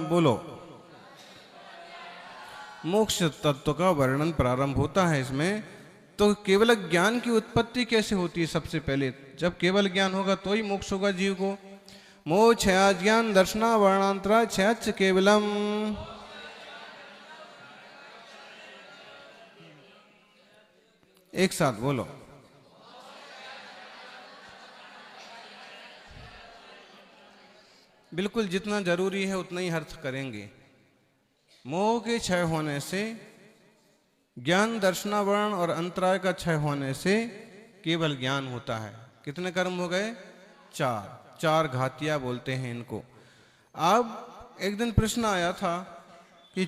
बोलो। मोक्ष तत्व का वर्णन प्रारंभ होता है इसमें। तो केवल ज्ञान की उत्पत्ति कैसे होती है? सबसे पहले जब केवल ज्ञान होगा तो ही मोक्ष होगा जीव को। मोह छया ज्ञान दर्शना वर्णांतरा छयाच केवलम। एक साथ बोलो। बिल्कुल जितना जरूरी है उतना ही अर्थ करेंगे। मोह के क्षय होने से, ज्ञान दर्शनावरण और अंतराय का क्षय होने से केवल ज्ञान होता है। कितने कर्म हो गए? चार घातिया बोलते हैं इनको। अब एक दिन प्रश्न आया था कि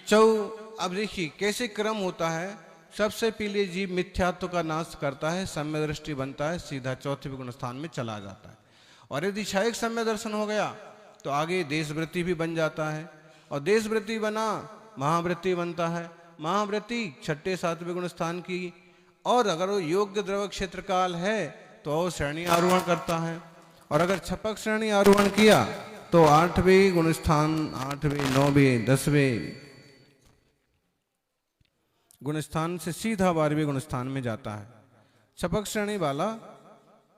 अब देखिए कैसे क्रम होता है। सबसे पहले जीव मिथ्यात्व का नाश करता है, सम्य दृष्टि बनता है, सीधा चौथे गुण स्थान में चला जाता है। और यदि क्षयिक सम्य दर्शन हो गया तो आगे देशवृत्ति भी बन जाता है, और देशवृत्ति बना महावृत्ति बनता है, महावृत्ति छठे सातवें गुण स्थान की। और अगर वो योग्य द्रव क्षेत्र काल है तो वो श्रेणी आरोहण करता है, और अगर छपक श्रेणी आरोहण किया तो आठवें गुण स्थान, आठवें, नौवें, 10वें गुण स्थान से सीधा 12वें गुण स्थान में जाता है। छपक श्रेणी वाला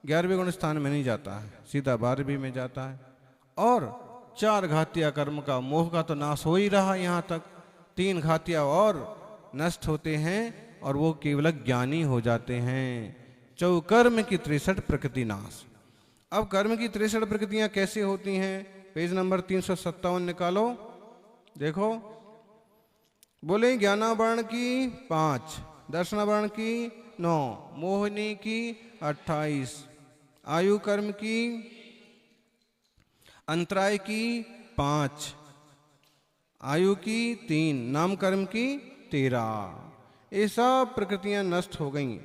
11वें गुण स्थान में नहीं जाता है, सीधा 12वें में जाता है। और 4 घातिया कर्म का, मोह का तो नाश हो ही रहा यहाँ तक, 3 घातिया और नष्ट होते हैं और वो केवल ज्ञानी हो जाते हैं। कर्म की 63 प्रकृति नाश। अब कर्म की 63 प्रकृतियां कैसे होती हैं? पेज नंबर 357 निकालो, देखो। बोले ज्ञानावरण की 5, दर्शनावरण की 9, मोहिनी की 28, आयु कर्म की, अंतराय की 5, आयु की 3, नाम कर्म की 13। ये सब प्रकृतियां नष्ट हो गई।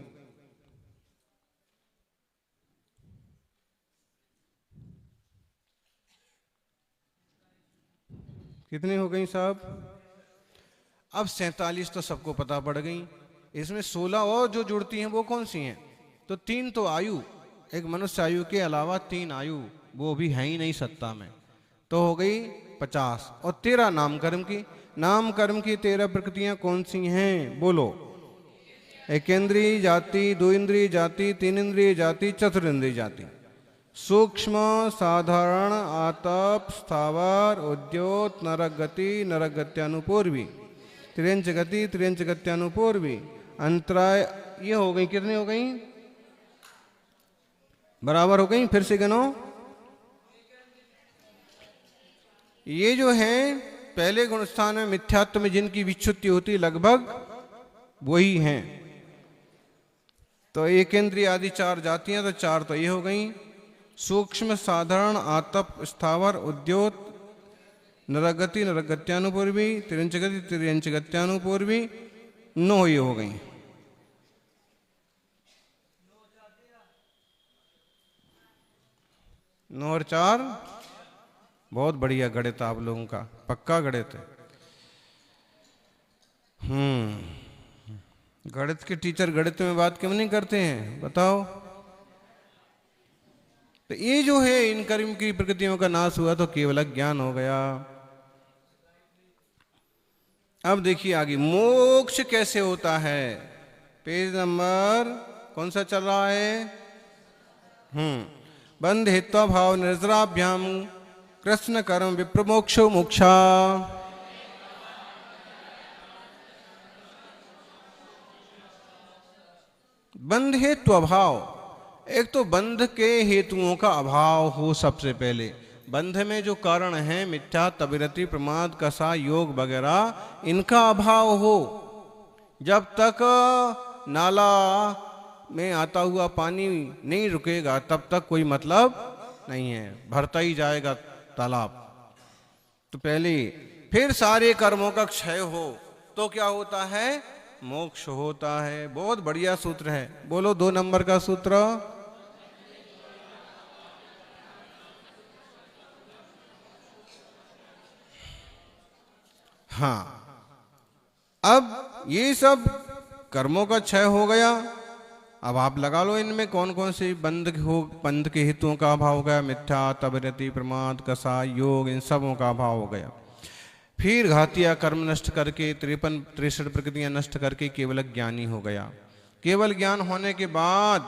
कितनी हो गई साहब? अब 47 तो सबको पता पड़ गई। इसमें 16 और जो जुड़ती हैं वो कौन सी हैं? तो 3 तो आयु, एक मनुष्य आयु के अलावा 3 आयु, वो भी है ही नहीं सत्ता में, तो हो गई 50। और 13 नाम कर्म की। नाम कर्म की 13 प्रकृतियां कौन सी हैं? बोलो। एक इंद्रिय जाति, 2 इंद्रिय जाति, 3 इंद्रिय जाति, 4 इंद्रिय जाति। सूक्ष्म, साधारण, आतप, स्थावर, उद्योत, नरक गति, नरक गत्यानुपूर्वी, त्रियंच गति, त्रियंच गत्यानुपूर्वी, अंतराय। ये हो गई, कितनी हो गई? बराबर हो गई। फिर से गिनो। ये जो है पहले गुण स्थान में मिथ्यात्व में जिनकी विच्युति होती लगभग वही हैं। तो एक इंद्रिय आदि 4 जातियां, तो 4 तो ये हो गई। सूक्ष्म, साधारण, आतप, स्थावर, उद्योत, नरगति, नरगत्यानुपूर्वी, त्रियंच गति, त्रियंच गत्यानुपूर्वी, 9 ये हो गई। नौ और 4, बहुत बढ़िया गणित आप लोगों का, पक्का गणित है। गणित के टीचर गणित में बात क्यों नहीं करते हैं बताओ? तो ये जो है इन कर्म की प्रकृतियों का नाश हुआ तो केवल ज्ञान हो गया। अब देखिए आगे मोक्ष कैसे होता है। पेज नंबर कौन सा चल रहा है? बंध हेत्वा भाव निर्जराभ्याम कृष्ण कर्म विप्रमोक्षो मोक्षा। बंध हेतु अभाव। एक तो बंध के हेतुओं का अभाव हो। सबसे पहले बंध में जो कारण है मिथ्या, तबिरति, प्रमाद, कसा, योग वगैरह, इनका अभाव हो। जब तक नाला में आता हुआ पानी नहीं रुकेगा तब तक कोई मतलब नहीं है, भरता ही जाएगा तालाब। तो पहले फिर सारे कर्मों का क्षय हो तो क्या होता है? मोक्ष होता है। बहुत बढ़िया सूत्र है, बोलो 2 नंबर का सूत्र। हाँ, अब ये सब कर्मों का क्षय हो गया। अब आप लगा लो इनमें कौन कौन से बंध के हेतुओं का अभाव हो गया। मिथ्या, तबिरति, प्रमाद, कसा, योग, इन सबों का अभाव हो गया। फिर घातिया कर्म नष्ट करके 53 प्रकृतियां नष्ट करके केवल ज्ञानी हो गया। केवल ज्ञान होने के बाद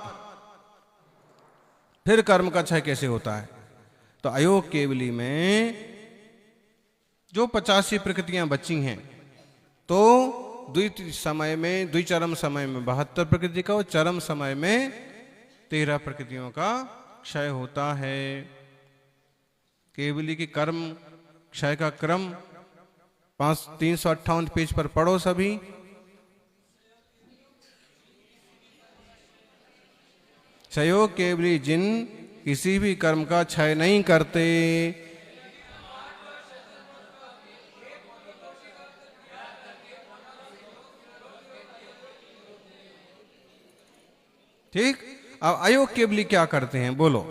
फिर कर्म का क्षय कैसे होता है? तो अयोग केवली में जो 85 प्रकृतियां बची हैं, तो द्विचरम समय में 72 प्रकृति का और चरम समय में 13 प्रकृतियों का क्षय होता है। केवली की कर्म क्षय का क्रम 358 पेज पर पढ़ो सभी। क्षयोग केवली जिन किसी भी कर्म का क्षय नहीं करते, ठीक। अब अयोग केवली क्या करते हैं बोलो?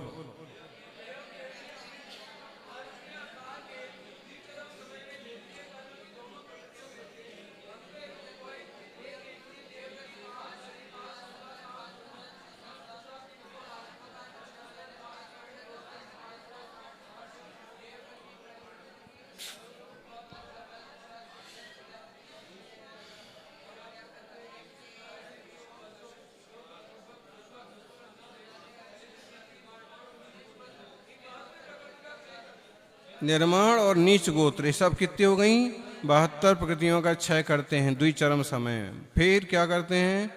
निर्माण और नीच गोत्र, ये सब कितनी हो गई? 72 प्रकृतियों का क्षय करते हैं द्विचरम समय में। फिर क्या करते हैं?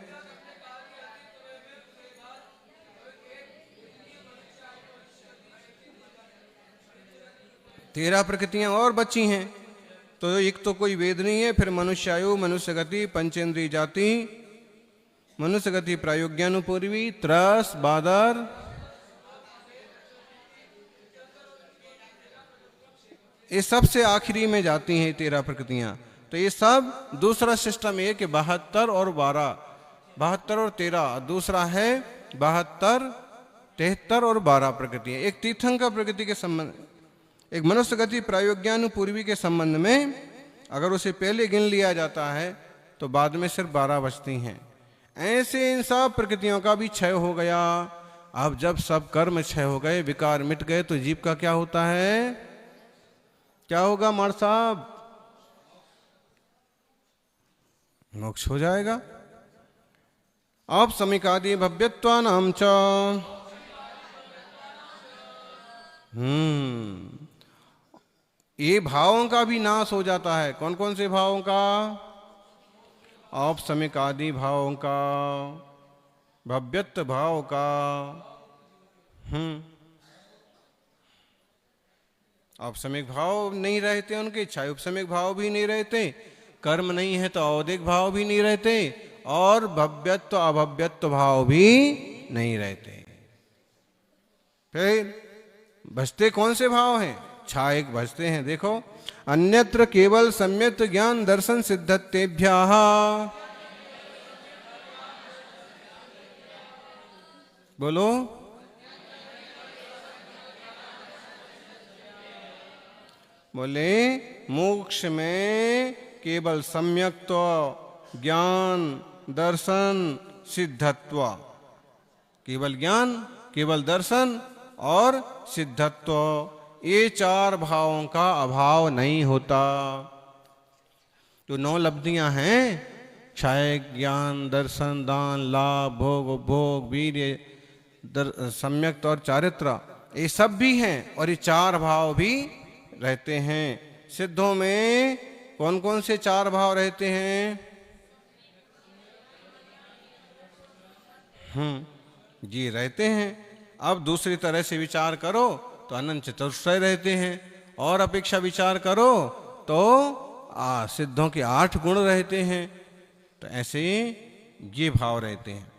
तेरह प्रकृतियां और बची हैं। तो एक तो कोई वेद नहीं है, फिर मनुष्यायु, मनुष्य गति, पंचेंद्रिय जाति, मनुष्य गति प्रायोग्यानुपूर्वी, त्रस, बादर, ये सबसे आखिरी में जाती हैं 13 प्रकृतियां। तो ये सब दूसरा सिस्टम है कि 72 और 12, 72 और 13, दूसरा है 72, 73 और 12 प्रकृतियां। एक तीर्थंकर प्रकृति के संबंध, एक मनुष्य गति प्रायोग्यानुपूर्वी के संबंध में अगर उसे पहले गिन लिया जाता है तो बाद में सिर्फ 12 बचती हैं। ऐसे इन सब प्रकृतियों का भी क्षय हो गया। अब जब सब कर्म क्षय हो गए, विकार मिट गए, तो जीव का क्या होता है? क्या होगा मार साहब? मोक्ष हो जाएगा। अब समिकादि भव्यत्वानाम च, ये भावों का भी नाश हो जाता है। कौन कौन से भावों का? औपसमिक आदि भावों का, भव्यत्व भाव का, औपसमिक भाव नहीं रहते उनके, क्षय उपसमिक भाव भी नहीं रहते, कर्म नहीं है तो औदिक भाव भी नहीं रहते, और भव्यत्व अभव्यत्व भाव भी नहीं रहते। फिर बचते कौन से भाव हैं? छायक बचते हैं। देखो, अन्यत्र केवल सम्यक ज्ञान दर्शन सिद्धतेभ्यः, बोलो, बोले मोक्ष में केवल सम्यक्त्व, ज्ञान, दर्शन, सिद्धत्व, केवल ज्ञान, केवल दर्शन और सिद्धत्व, ये 4 भावों का अभाव नहीं होता। जो 9 लब्धियां हैं, क्षय, ज्ञान, दर्शन, दान, लाभ, भोग, उपभोग, वीर्य, सम्यक्त और चारित्र, ये सब भी हैं और ये 4 भाव भी रहते हैं। सिद्धों में कौन कौन से 4 भाव रहते हैं? जी रहते हैं। अब दूसरी तरह से विचार करो तो अनंत चतुष्टय रहते हैं, और अपेक्षा विचार करो तो सिद्धों के 8 गुण रहते हैं। तो ऐसे ये भाव रहते हैं।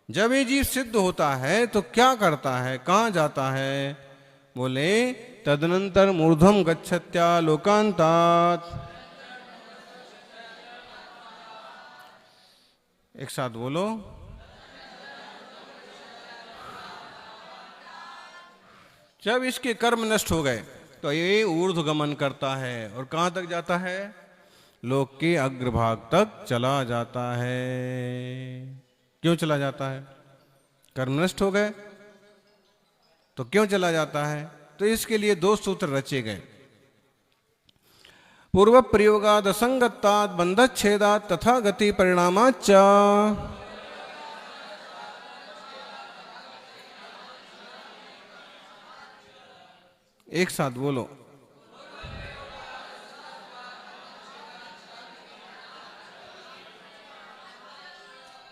जब ये जीव सिद्ध होता है तो क्या करता है, कहाँ जाता है? बोले तदनंतर मूर्धम गच्छत्या लोकांतात, एक साथ बोलो, जब इसके कर्म नष्ट हो गए तो ये ऊर्ध्व गमन करता है। और कहाँ तक जाता है? लोक के अग्रभाग तक चला जाता है। क्यों चला जाता है? कर्म नष्ट हो गए तो क्यों चला जाता है? तो इसके लिए 2 सूत्र रचे गए। पूर्व प्रयोगाद असंगत्तात् बंधच्छेदात् तथा गति परिणामाच्च। एक साथ बोलो।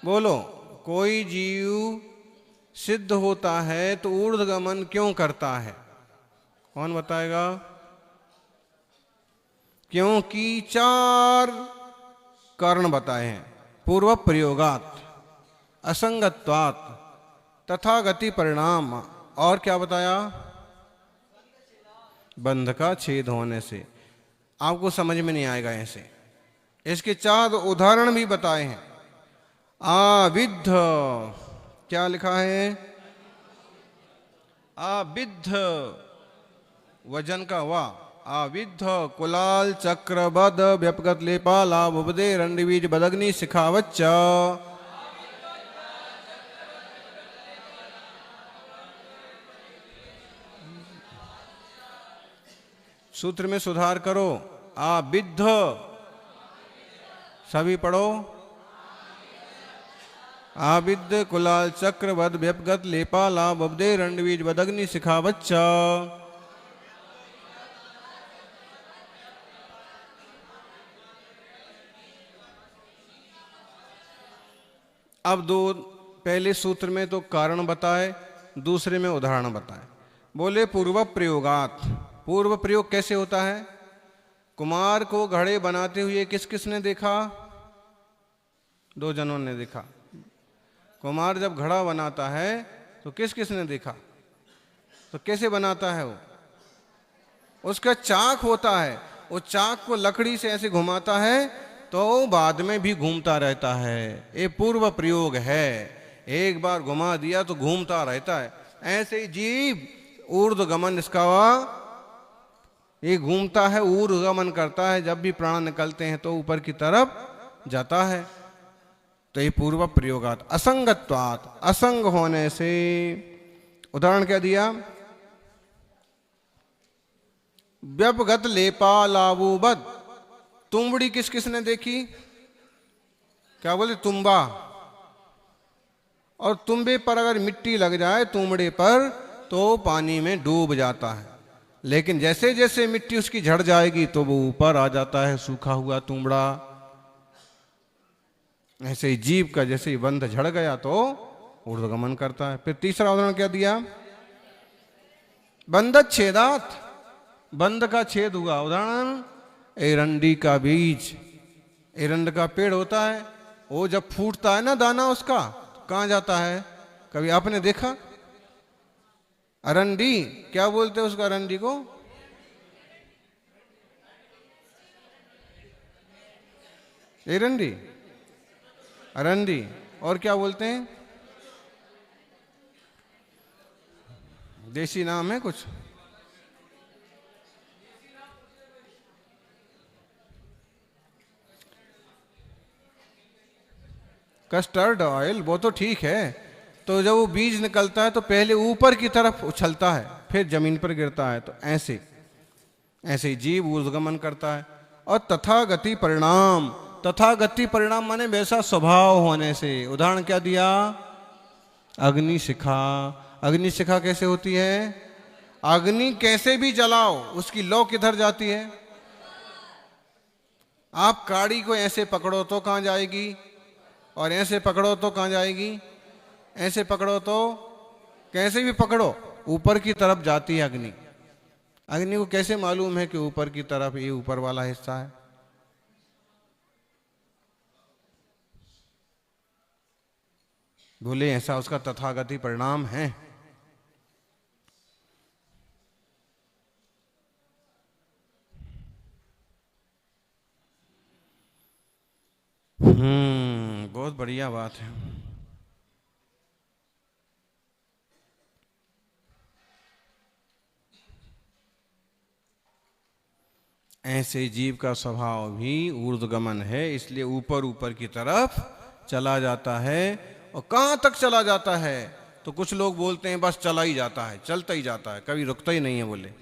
बोलो। कोई जीव सिद्ध होता है तो ऊर्ध्वगमन क्यों करता है? कौन बताएगा? क्योंकि 4 कारण बताए हैं। पूर्व प्रयोगात, असंगत्वात्, तथा गति परिणाम, और क्या बताया? बंध का छेद होने से। आपको समझ में नहीं आएगा ऐसे। इसके 4 उदाहरण भी बताए हैं। आविद्ध, क्या लिखा है? आविद्ध, वजन का वा। आविद्ध कुलाल चक्र बद व्यपगत लेपाला बुबदे रंडबीज बदग्नि शिखावच्च। सूत्र में सुधार करो। आविद्ध, सभी पढ़ो। आविद्ध कुलाल चक्र बद व्यपगत लेपाला बुबदे रंडबीज बदग्नि शिखावच्च। अब पहले सूत्र में तो कारण बताए, दूसरे में उदाहरण बताए। बोले पूर्व प्रयोगात। पूर्व प्रयोग कैसे होता है? कुमार को घड़े बनाते हुए किस किसने देखा? 2 जनों ने देखा। कुमार जब घड़ा बनाता है तो किस किसने देखा? तो कैसे बनाता है वो? उसका चाक होता है, वो चाक को लकड़ी से ऐसे घुमाता है तो बाद में भी घूमता रहता है। ये पूर्व प्रयोग है। एक बार घुमा दिया तो घूमता रहता है। ऐसे ही जीव ऊर्ध्वगमन इसका ये घूमता है, ऊर्ध्वगमन करता है। जब भी प्राण निकलते हैं तो ऊपर की तरफ जाता है। तो ये पूर्व प्रयोगात। असंगत्वात्, असंग होने से। उदाहरण क्या दिया? व्यपगत लेपालावुबद। तुंबड़ी किस किसने देखी? क्या बोले? तुम्बा। और तुम्बे पर अगर मिट्टी लग जाए तुमड़े पर तो पानी में डूब जाता है। लेकिन जैसे जैसे मिट्टी उसकी झड़ जाएगी तो वो ऊपर आ जाता है, सूखा हुआ तुमड़ा। ऐसे ही जीव का जैसे ही बंध झड़ गया तो ऊर्ध्वगमन करता है। फिर तीसरा उदाहरण क्या दिया? बंधच्छेदात्, बंध का छेद हुआ। उदाहरण एरंडी का बीज। एरंड का पेड़ होता है, वो जब फूटता है ना दाना उसका, तो कहाँ जाता है? कभी आपने देखा? अरंडी, क्या बोलते हैं उसका? अरंडी को एरंडी, अरंडी। और क्या बोलते हैं? देसी नाम है कुछ? कस्टर्ड ऑयल, वो तो ठीक है। तो जब वो बीज निकलता है तो पहले ऊपर की तरफ उछलता है, फिर जमीन पर गिरता है। तो ऐसे ऐसे ही जीव ऊर्ध्वगमन करता है। और तथा गति परिणाम। तथा गति परिणाम माने वैसा स्वभाव होने से। उदाहरण क्या दिया? अग्निशिखा। अग्निशिखा कैसे होती है? अग्नि कैसे भी जलाओ उसकी लौ किधर जाती है? आप काड़ी को ऐसे पकड़ो तो कहाँ जाएगी, और ऐसे पकड़ो तो कहाँ जाएगी? ऐसे पकड़ो तो, कैसे भी पकड़ो ऊपर की तरफ जाती है अग्नि। अग्नि को कैसे मालूम है कि ऊपर की तरफ ये ऊपर वाला हिस्सा है? बोले ऐसा उसका तथागति परिणाम है। बहुत बढ़िया बात है। ऐसे जीव का स्वभाव भी ऊर्ध्वगमन है, इसलिए ऊपर ऊपर की तरफ चला जाता है। और कहाँ तक चला जाता है? तो कुछ लोग बोलते हैं बस चला ही जाता है, चलता ही जाता है, कभी रुकता ही नहीं है। बोले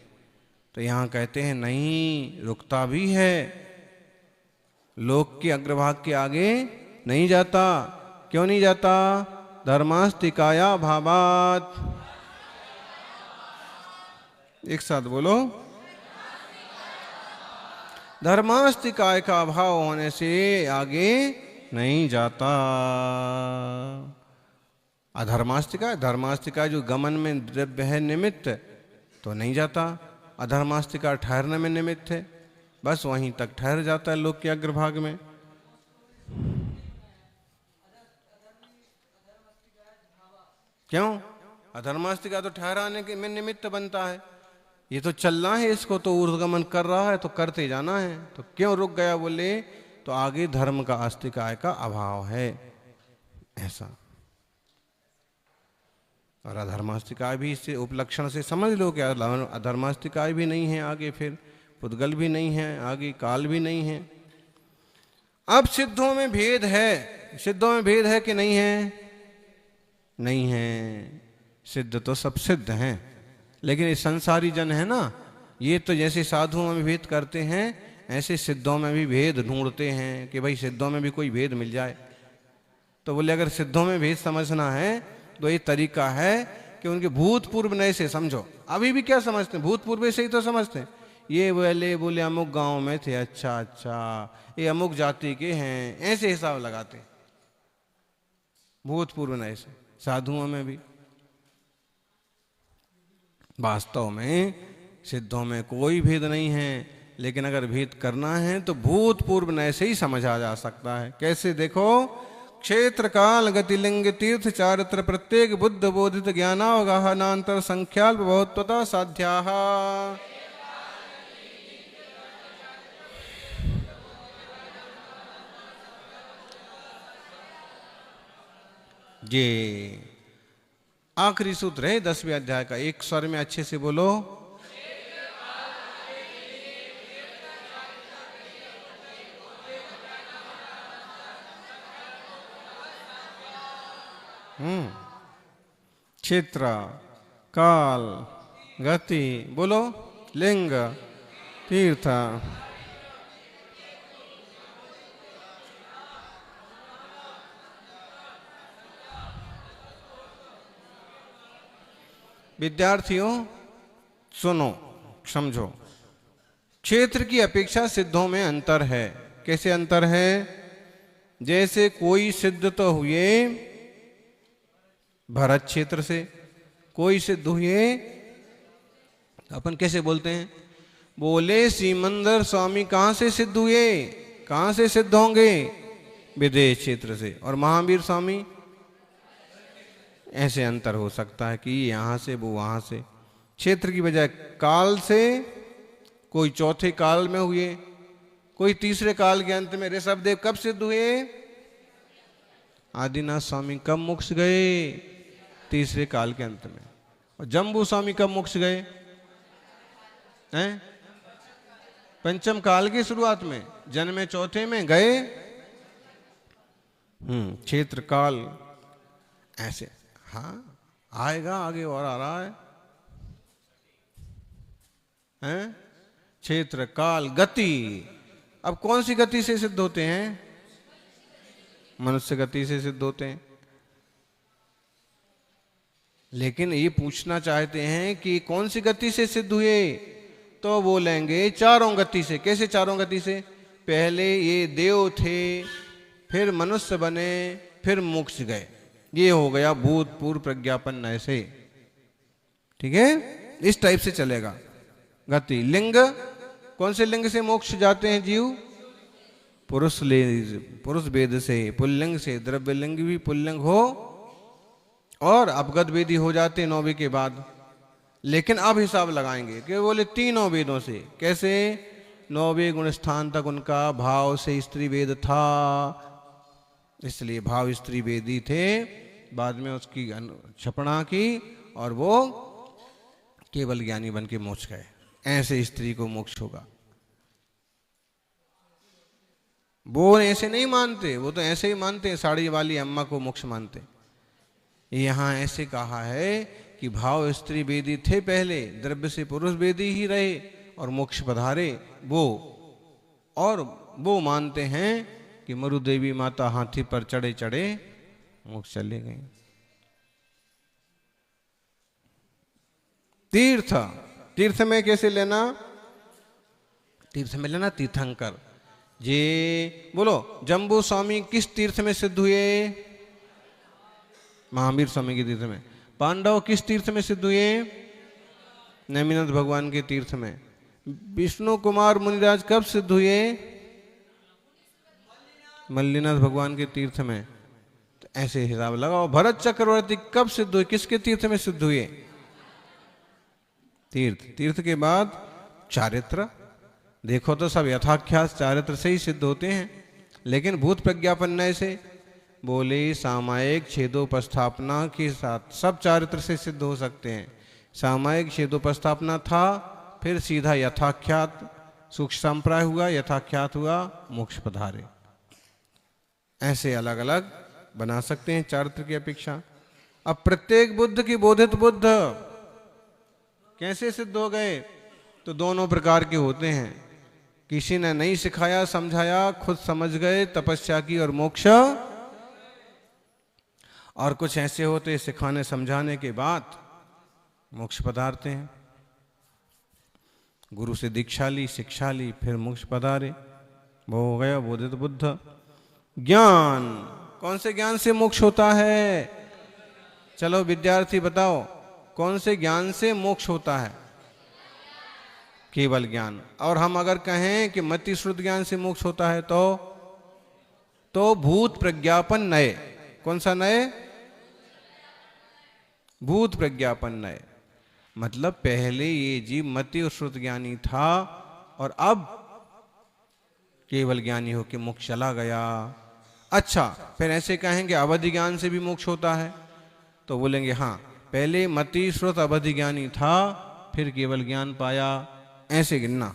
तो यहाँ कहते हैं नहीं, रुकता भी है, लोक के अग्रभाग के आगे नहीं जाता। क्यों नहीं जाता? धर्मास्तिकाया भावात। एक साथ बोलो, धर्मास्तिकाय का अभाव होने से आगे नहीं जाता। अधर्मास्तिका, धर्मास्तिका जो गमन में द्रव्य है निमित्त, तो नहीं जाता। अधर्मास्तिका ठहरने में निमित्त है, बस वहीं तक ठहर जाता है लोक के अग्रभाग में। क्यों? अधर्मास्तिका तो ठहराने के में निमित्त बनता है, ये तो चलना है, इसको तो ऊर्ध्वगमन कर रहा है तो करते जाना है। तो क्यों रुक गया? बोले तो आगे धर्म का आस्तिकाय का अभाव है, ऐसा। और अधर्मास्तिकाय भी इससे उपलक्षण से समझ लो कि अधर्मास्तिकाय भी नहीं है आगे, फिर पुद्गल भी नहीं है आगे, काल भी नहीं है। अब सिद्धों में भेद है, सिद्धों में भेद है कि नहीं है? नहीं है, सिद्ध तो सब सिद्ध हैं, लेकिन ये संसारी जन है ना, ये तो जैसे साधुओं में भेद करते हैं ऐसे सिद्धों में भी भेद ढूंढते हैं कि भाई सिद्धों में भी कोई भेद मिल जाए। तो बोले अगर सिद्धों में भेद समझना है तो ये तरीका है कि उनके भूतपूर्व नए से समझो। अभी भी क्या समझते हैं? भूतपूर्व से ही तो समझते हैं। ये बोले अमुक गांव में थे, अच्छा अच्छा, ये अमुक जाति के हैं, ऐसे हिसाब लगाते हैं भूतपूर्व नए से। साधुओं में भी वास्तव में सिद्धों में कोई भेद नहीं है, लेकिन अगर भेद करना है तो भूतपूर्व नए से ही समझा जा सकता है। कैसे? देखो, क्षेत्र काल गतिलिंग तीर्थ चारित्र प्रत्येक बुद्ध बोधित ज्ञानावगाहनांतर संख्याल्प बहुत्वता साध्याः। ये आखिरी सूत्र है 10वें अध्याय का। एक स्वर में अच्छे से बोलो। क्षेत्र काल गति, बोलो, लिंग तीर्थ विद्यार्थियों सुनो, समझो। क्षेत्र की अपेक्षा सिद्धों में अंतर है। कैसे अंतर है? जैसे कोई सिद्ध तो हुए भरत क्षेत्र से, कोई सिद्ध हुए, अपन कैसे बोलते हैं? बोले सीमंदर स्वामी कहां से सिद्ध हुए? कहां से सिद्ध होंगे? विदेश क्षेत्र से। और महावीर स्वामी, ऐसे अंतर हो सकता है कि यहां से वो वहां से। क्षेत्र की बजाय काल से, कोई चौथे काल में हुए, कोई तीसरे काल के अंत में। ऋषभदेव कब सिद्ध हुए? आदिनाथ स्वामी कब मोक्ष गए? तीसरे काल के अंत में। और जम्बू स्वामी कब मोक्ष गए? हैं? पंचम काल की शुरुआत में, जन्मे चौथे में, गए क्षेत्र काल ऐसे। हाँ, आएगा आगे और आ रहा है, हैं? क्षेत्र काल गति। अब कौन सी गति से सिद्ध होते हैं? मनुष्य गति से सिद्ध होते हैं। लेकिन ये पूछना चाहते हैं कि कौन सी गति से सिद्ध हुए, तो बोलेंगे चारों गति से। कैसे चारों गति से? पहले ये देव थे, फिर मनुष्य बने, फिर मोक्ष गए। ये हो गया भूतपूर्व प्रज्ञापन ऐसे। ठीक है, इस टाइप से चलेगा गति। लिंग, कौन से लिंग से मोक्ष जाते हैं जीव? पुरुष वेद से, पुल्लिंग से। द्रव्य लिंग भी पुल्लिंग हो और अपगत वेदी हो जाते 9वीं के बाद। लेकिन अब हिसाब लगाएंगे कि बोले तीनों वेदों से। कैसे? 9वें गुण स्थान तक उनका भाव से स्त्री वेद था, इसलिए भाव स्त्री वेदी थे। बाद में उसकी क्षपणा की और वो केवल ज्ञानी बन के मोक्ष गए। ऐसे स्त्री को मोक्ष होगा। वो ऐसे नहीं मानते, वो तो ऐसे ही मानते हैं, साड़ी वाली अम्मा को मोक्ष मानते। यहाँ ऐसे कहा है कि भाव स्त्री वेदी थे पहले, द्रव्य से पुरुष वेदी ही रहे, और मोक्ष पधारे वो मानते हैं कि मरुदेवी माता हाथी पर चढ़े चढ़े मोक्ष चले गए। तीर्थ में कैसे लेना? तीर्थ में लेना तीर्थंकर जी। बोलो, जम्बू स्वामी किस तीर्थ में सिद्ध हुए? महावीर स्वामी के तीर्थ में। पांडव किस तीर्थ में सिद्ध हुए? नेमिनाथ भगवान के तीर्थ में। विष्णु कुमार मुनिराज कब सिद्ध हुए? मल्लीनाथ भगवान के तीर्थ में। तो ऐसे हिसाब लगाओ। भरत चक्रवर्ती कब सिद्ध हुए? किसके तीर्थ में सिद्ध हुए? तीर्थ के बाद चारित्र। देखो तो सब यथाख्यास चारित्र से ही सिद्ध होते हैं, लेकिन भूत प्रज्ञापन नय से बोले सामायिक छेदोपस्थापना के साथ सब चारित्र से सिद्ध हो सकते हैं। सामायिक छेदोपस्थापना था, फिर सीधा यथाख्यात सूक्ष्म संप्राय हुआ, यथाख्यात हुआ, मोक्ष पधारे। ऐसे अलग अलग बना सकते हैं चारित्र की अपेक्षा। अब प्रत्येक बुद्ध की बोधित बुद्ध कैसे सिद्ध हो गए? तो दोनों प्रकार के होते हैं। किसी ने नहीं सिखाया समझाया, खुद समझ गए, तपस्या की और मोक्ष। और कुछ ऐसे होते सिखाने समझाने के बाद मोक्ष पधारते हैं। गुरु से दीक्षा ली, शिक्षा ली, फिर मोक्ष पधारे, वो हो गया बोधित बुद्ध। ज्ञान, कौन से ज्ञान से मोक्ष होता है? चलो विद्यार्थी बताओ, कौन से ज्ञान से मोक्ष होता है? केवल ज्ञान। और हम अगर कहें कि मति श्रुत ज्ञान से मोक्ष होता है तो भूत प्रज्ञापन नय। कौन सा नय? भूत प्रज्ञापन नय। मतलब पहले ये जीव मति और श्रुत ज्ञानी था और अब केवल ज्ञानी होकर मोक्ष चला गया। अच्छा, फिर ऐसे कहेंगे अवधि ज्ञान से भी मोक्ष होता है? तो बोलेंगे हाँ, पहले मति श्रुत अवधि ज्ञानी था, फिर केवल ज्ञान पाया। ऐसे गिनना।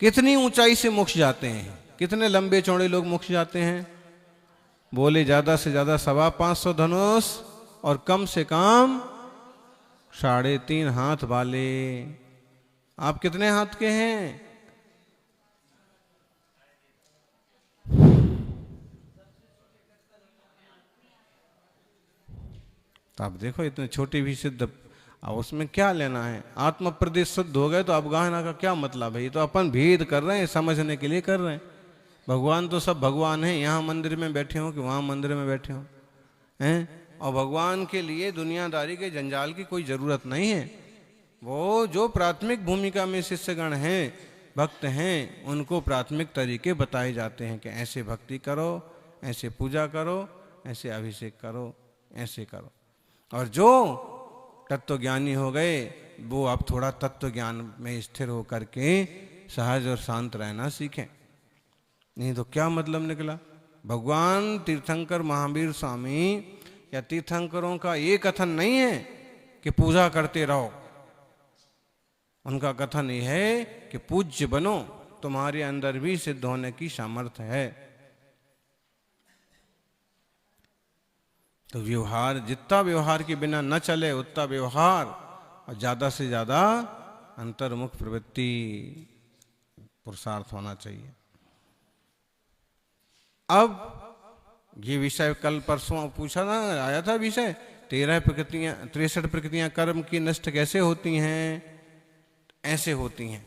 कितनी ऊंचाई से मोक्ष जाते हैं? कितने लंबे चौड़े लोग मोक्ष जाते हैं? बोले ज्यादा से ज्यादा 525 धनुष और कम से कम 3.5 हाथ वाले। आप कितने हाथ के हैं? तो आप देखो इतने छोटे भी सिद्ध, अब उसमें क्या लेना है? आत्म प्रदेश शुद्ध हो गए तो अवगाहना का क्या मतलब है? ये तो अपन भेद कर रहे हैं, समझने के लिए कर रहे हैं। भगवान तो सब भगवान हैं, यहाँ मंदिर में बैठे हो कि वहाँ मंदिर में बैठे हो हैं। और भगवान के लिए दुनियादारी के जंजाल की कोई जरूरत नहीं है। वो जो प्राथमिक भूमिका में शिष्यगण हैं, भक्त हैं, उनको प्राथमिक तरीके बताए जाते हैं कि ऐसे भक्ति करो, ऐसे पूजा करो, ऐसे अभिषेक करो, ऐसे करो। और जो तत्वज्ञानी हो गए वो अब थोड़ा तत्व ज्ञान में स्थिर होकर के सहज और शांत रहना सीखें। नहीं तो क्या मतलब निकला? भगवान तीर्थंकर महावीर स्वामी या तीर्थंकरों का ये कथन नहीं है कि पूजा करते रहो। उनका कथन ये है कि पूज्य बनो, तुम्हारे अंदर भी सिद्ध होने की सामर्थ्य है। तो व्यवहार, जितना व्यवहार के बिना न चले उतना व्यवहार, और ज्यादा से ज्यादा अंतर्मुख प्रवृत्ति पुरुषार्थ होना चाहिए। अब ये विषय कल परसों पूछा ना, आया था विषय 63 प्रकृतियां कर्म की नष्ट कैसे होती हैं? ऐसे होती हैं।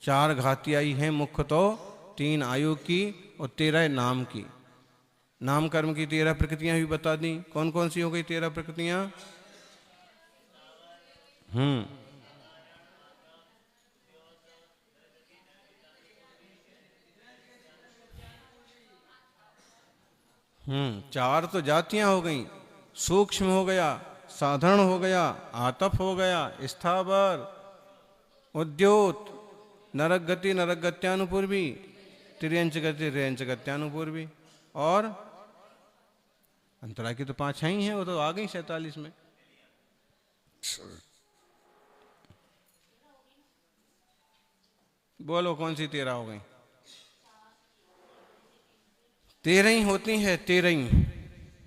4 घातियाई हैं मुख्य, तो 3 आयु की और 13 नाम की। नाम कर्म की 13 प्रकृतियां भी बता दी। कौन कौन सी हो गई 13 प्रकृतियां? 4 तो जातियां हो गई। सूक्ष्म हो गया, साधारण हो गया, आतप हो गया, स्थावर, उद्योत, नरक गति नरक गत्यानुपूर्वी, त्रियंच गति त्रियंच गत्यानुपूर्वी, और अंतरा की तो 5 ही हैं, वो तो आ गई 47 में। बोलो कौन सी 13 हो गई? 13 ही होती है।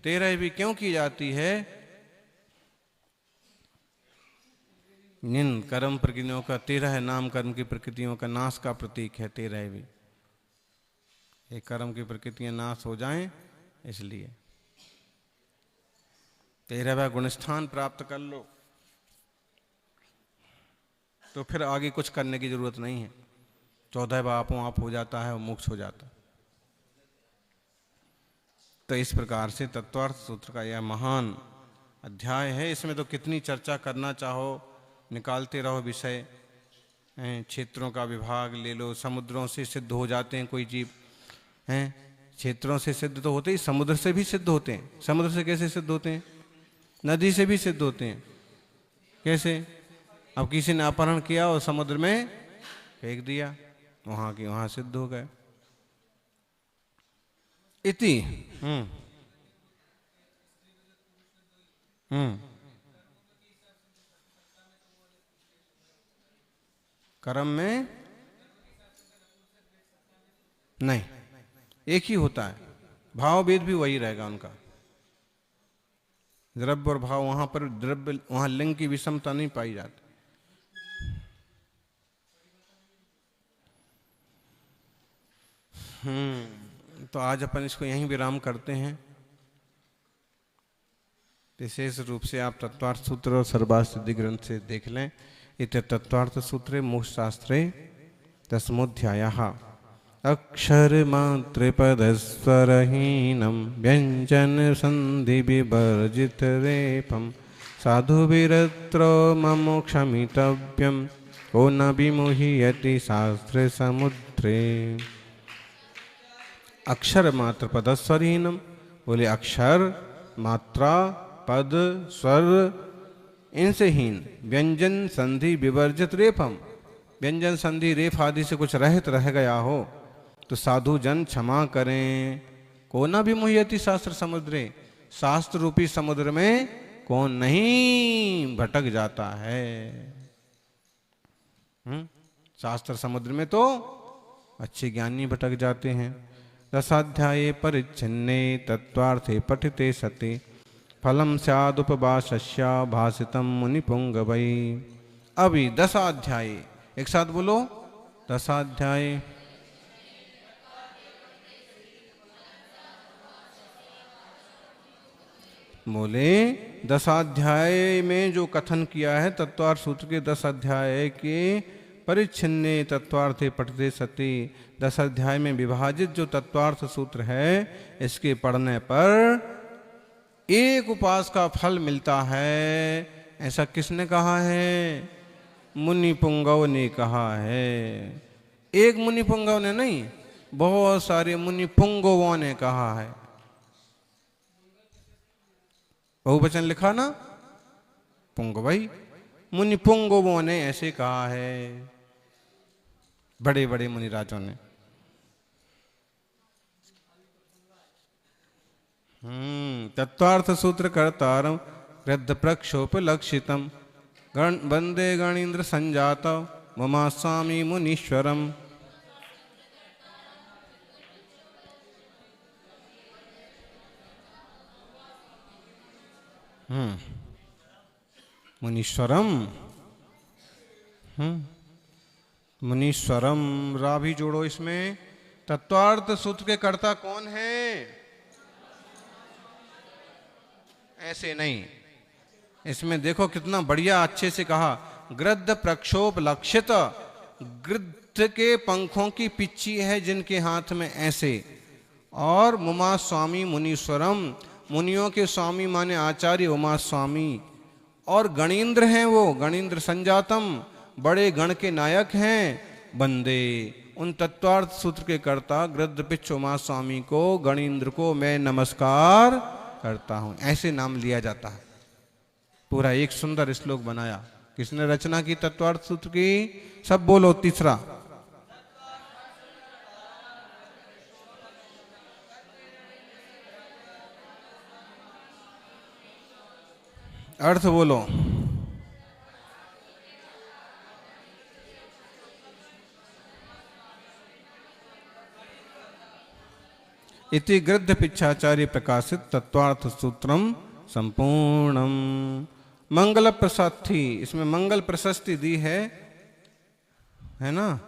13 भी क्यों की जाती है? निंद कर्म प्रकृतियों का 13 है, नाम कर्म की प्रकृतियों का नाश का प्रतीक है 13 भी। ये कर्म की प्रकृतियां नाश हो जाएं इसलिए 13वां गुणस्थान प्राप्त कर लो तो फिर आगे कुछ करने की जरूरत नहीं है। 14वां आपो आप हो जाता है और मोक्ष हो जाता है। तो इस प्रकार से तत्वार्थ सूत्र का यह महान अध्याय है। इसमें तो कितनी चर्चा करना चाहो निकालते रहो विषय। क्षेत्रों का विभाग ले लो, समुद्रों से सिद्ध हो जाते हैं कोई जीव हैं, क्षेत्रों से सिद्ध तो होते ही, समुद्र से भी सिद्ध होते हैं। समुद्र से कैसे सिद्ध होते हैं? नदी से भी सिद्ध होते हैं। कैसे? अब किसी ने अपहरण किया और समुद्र में फेंक दिया, वहां की वहां सिद्ध हो गए। इति कर्म में नहीं, एक ही होता है। भाव भेद भी वही रहेगा उनका। द्रव्य और भाव, वहां पर द्रव्य, वहां लिंग की विषमता नहीं पाई जाती। तो आज अपन इसको यहीं विराम करते हैं। विशेष रूप से आप तत्वार्थ सूत्र और सर्वासिद्धि ग्रंथ से देख लें। इत तत्वार्थ सूत्रे मोक्ष शास्त्रे 10मोऽध्यायः। अक्षर मात्र पदस्वरहीनम व्यंजन संधि विवर्जित रेपम साधु विरत्रो मम क्षमितव्यम को न विमुह्यति शास्त्र समुद्रे। अक्षर मात्र पद स्वरहीनम, बोले अक्षर मात्रा पद स्वर इनसे हीन, व्यंजन संधि विवर्जित रेफम, व्यंजन संधि रेफ आदि से कुछ रहित रह गया हो तो साधु जन क्षमा करें। को न विमुह्यति शास्त्र समुद्रे, शास्त्र रूपी समुद्र में कौन नहीं भटक जाता है। शास्त्र समुद्र में तो अच्छे ज्ञानी भटक जाते हैं। 10अध्याये परिच्छिन्ने तत्वार्थे पठिते सति फलम स्यादुपवासस्य भासितम मुनिपुंगवै। अभी 10अध्याय एक साथ बोलो, 10अध्याय। बोले 10अध्याय में जो कथन किया है तत्वार्थ सूत्र के 10 अध्याय के परिच्छिन्ने तत्वार्थे पठते सति, 10 अध्याय में विभाजित जो तत्वार्थ सूत्र है इसके पढ़ने पर एक उपास का फल मिलता है। ऐसा किसने कहा है? मुनि पुंगव ने कहा है। एक मुनि पुंगव ने नहीं, बहुत सारे मुनि पुंगवों ने कहा है। बहुवचन लिखा ना, पुंगवई, मुनि पुंगवों ने ऐसे कहा है, बड़े बड़े मुनिराजों ने। तत्वार्थ सूत्र कर्तारम गृध्र प्रक्षोपलक्षितम वंदे गणीन्द्र संजात ममा स्वामी मुनीश्वरम। मुनीश्वरम, मुनीश्वरम रा भी जोड़ो इसमें। तत्वार्थ सूत्र के कर्ता कौन है? ऐसे नहीं, इसमें देखो कितना बढ़िया अच्छे से कहा। गृध्र प्रक्षोभ लक्षित, गृध्र के पंखों की पिच्ची है जिनके हाथ में ऐसे। और उमा स्वामी मुनीश्वरम, मुनियों के स्वामी माने आचार्य उमा स्वामी। और गणीन्द्र हैं वो, गणीन्द्र संजातम, बड़े गण के नायक हैं। बंदे, उन तत्वार्थ सूत्र के कर्ता गृध्र पिच्छ उमा स्वामी को, गणीन्द्र को मैं नमस्कार करता हूं। ऐसे नाम लिया जाता है। पूरा एक सुंदर श्लोक बनाया। किसने रचना की तत्वार्थ सूत्र की? सब बोलो, तीसरा। अर्थ बोलो। इति गृध्र पिच्छाचार्य प्रकाशित तत्वार्थ सूत्रम संपूर्णम। मंगल प्रसाथी, इसमें मंगल प्रशस्ति दी है ना।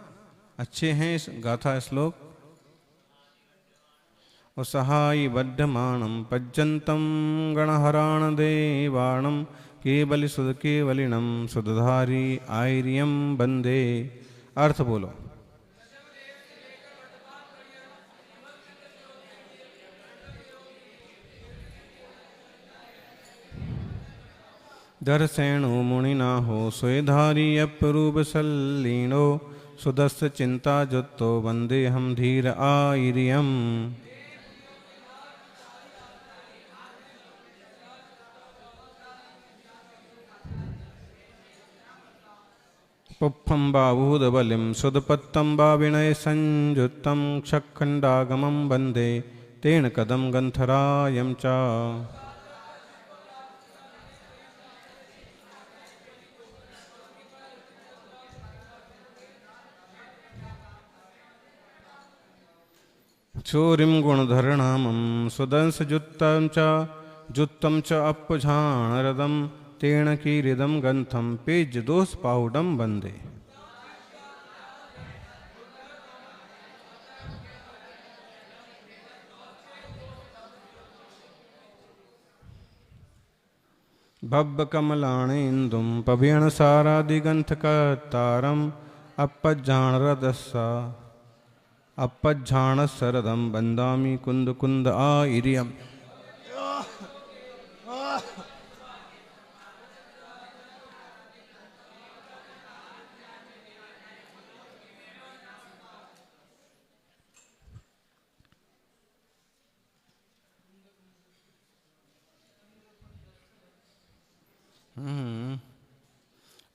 अच्छे हैं इस गाथा श्लोक। सहाय बद्धमाणम पज्जंतम गणहराण देवाणम केवली सुध केवलिनम सुधारी आयरियम बंदे। अर्थ बोलो। दर्शेणो मुनिना हो स्वेधारी अपरूप सल्लीनो सुदस्य चिंता जुत्तो वंदे हम धीर आयरियम। पुप्पं बाबूदबलिं सुदपत्तं बा विनय संयुत्तं क्षखण्डागमं वन्दे तेन कदं गन्धरायं च। चोरिं गुणधरणामं सुदंसजुत्तं च अप्पझाणरदं तेन कीरिदं गन्थं पेज्यदोष पाहुडं वन्दे। भव्यकमलाणेन्दुं पवेणसारादिगन्थकतारम् अपज्झाणशरदं वन्दामि कुन्द कुन्द आयरियम्।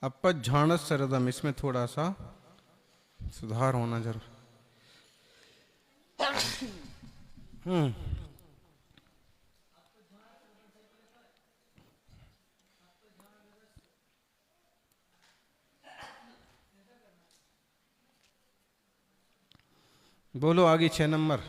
अपज्झाणशरदम, इसमें थोड़ा सा सुधार होना जरूर। बोलो आगे 6 नंबर।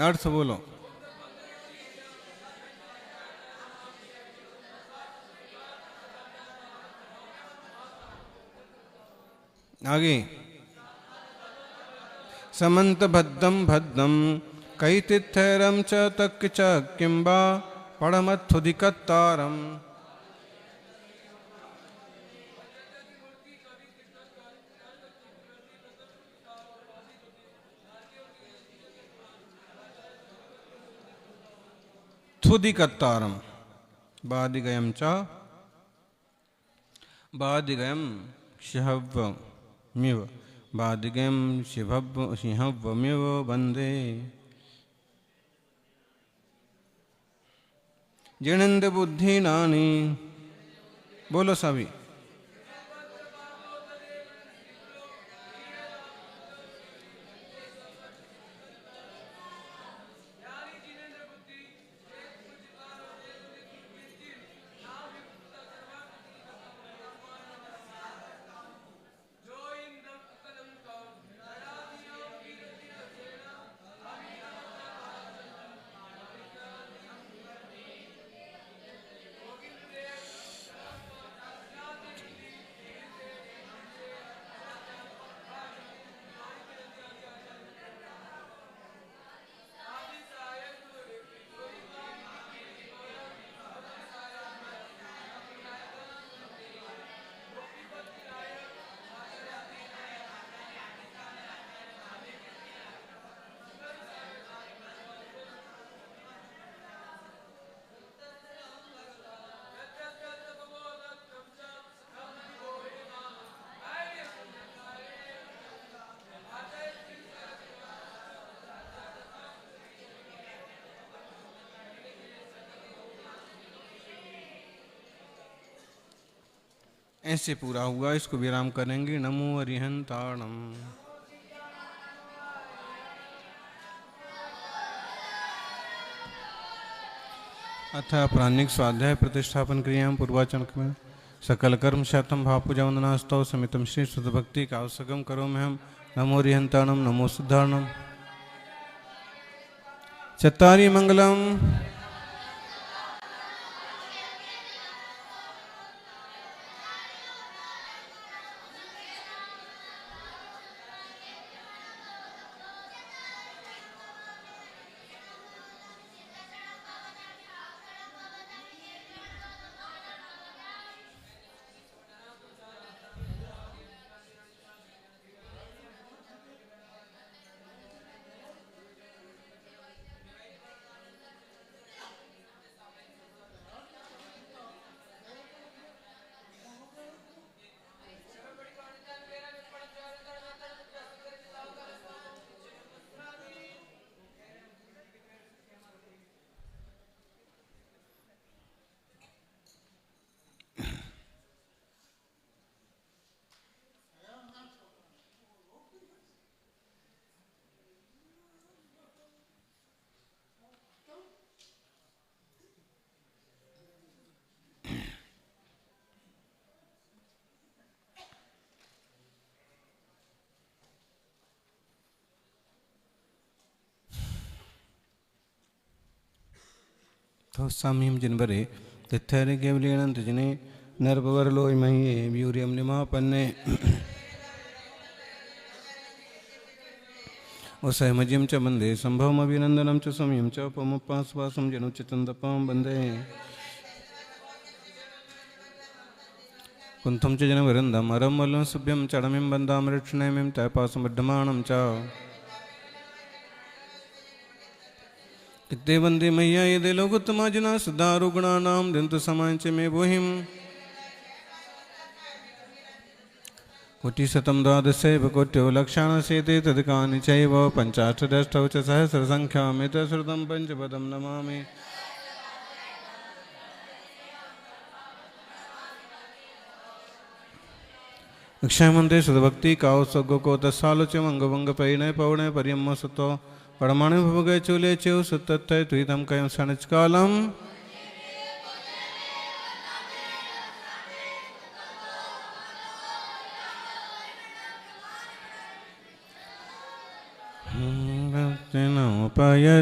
अर्थ बोलो। आगे समंत भद्दम भद्दम कैतिथैरम च तक च किंबा पड़मत्थुदिकत्तारम। थुदिकत्तारम बादिगयम च बादिगयम शिहव्वमिव बादिगयम सिंहव्वमिव वंदे। जिनेन्द्र बुद्धि नानी, बोलो सभी। ऐसे पूरा हुआ, इसको विराम करेंगे। नमो अरिहंताणम। अथ प्राणिक स्वाध्याय प्रतिष्ठापन क्रिया पूर्वाचन में सकल कर्म शतम भाव पूजा वंदनास्तव समितम श्री शुद्ध भक्ति का आवश्यकम करो में हम नमो रिहंताणम नमो सिद्धारणम चत्तारी मंगलम तो सामीम जिनबरे तिथैरे केवली अनंत जिने नरपवर लोय मही व्यूरियम निमापन्ने असहमजिम च बंदे संभवम अभिनंदनम च समीम च उपमुपासवासम जनुचितंदपम बंदे कुंथम च जनवरंदम अरम वल्लम सुभ्यम चढ़मिम बंदाम ऋक्षणयमिम तैपासम बद्धमाणम च कित्ते वंदे मैया ये दे लोगुत्तमा जना सुधारु गुणानाम दंत समांच में बोहिम कोटि शतम द्वादशैव कोट्यो लक्षाण सेते तदकानि चैव पंचाष्टदष्टौ च सहस्र संख्यामित श्रुतं पंचपदं नमामि अक्षयमंते सुधभक्ति काउ सगो को तत्सालोच्य मंग वंग परिणय पौणे पर्यम सुतो परमाणु भवगे चूले च्यु सुतत्ते तुहितम कयं सणच कालम भक्तिनोपयत्तयाडम